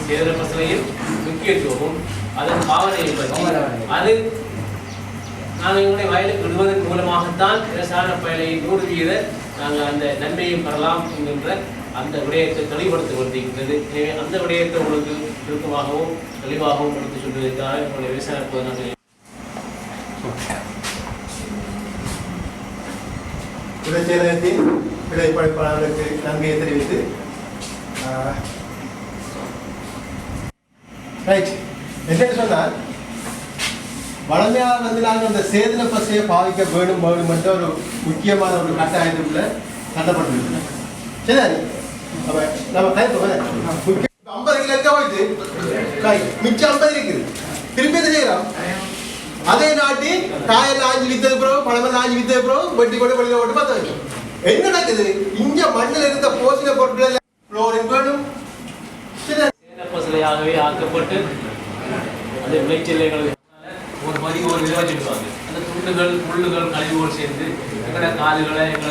சேதன பசலையும் முக்கியத்துவமும் அதன் பாவனையை பற்றி அது நாங்கள் எங்களுடைய வயலுக்கு விடுவதன் மூலமாகத்தான் விவசாய பயிரை 100% நாங்கள் அந்த நன்மையும் பெறலாம் என்கின்ற அந்த விடயத்தை தெளிவுபடுத்திக் கொண்டிருக்கிறது. எனவே அந்த விடயத்தை உங்களுக்கு சுருக்கமாகவும் தெளிவாகவும் எடுத்து சொல்வதற்காக எங்களுடைய விவசாய நாங்கள் செயலகத்தின் விடை படைப்பாளர்களுக்கு நன்மையை தெரிவித்து என்னென்னு சொன்னால் வளமையாக வந்து நாங்கள் அந்த சேதன பசையை பாவிக்க வேணும் என்ற ஒரு முக்கியமான ஒரு கட்டாயத்துக்குள்ள கட்டப்பட்டிருக்கோம். சரி, அப்ப நம்ம கைப்போம் 50 கிலோ போயிட்டு மிச்சம் 50 இருக்குது. திருப்பி எது செய்யலாம்? அதே நாட்டி காயெல்லாம் ஆஞ்சு வித்தது பிறகு பழமெல்லாம் ஆஞ்சு வித்தது பிறகு வெட்டி கொண்டு வெளியில ஓட்டு பார்த்து வைக்கும். என்ன நடக்குது? இங்க மண்ணில் இருந்த போசின பொருட்கள் குளோரின் வேணும் பசலையாகவே ஆக்கப்பட்டு அந்த விளைச்சல்களை ஒரு மதிப்பு ஒரு விளைவிடுவாங்க. அந்த துண்டுகள் முள்ளுகள் கழிவுகள் சேர்ந்து எங்களோட கால்களை எங்களை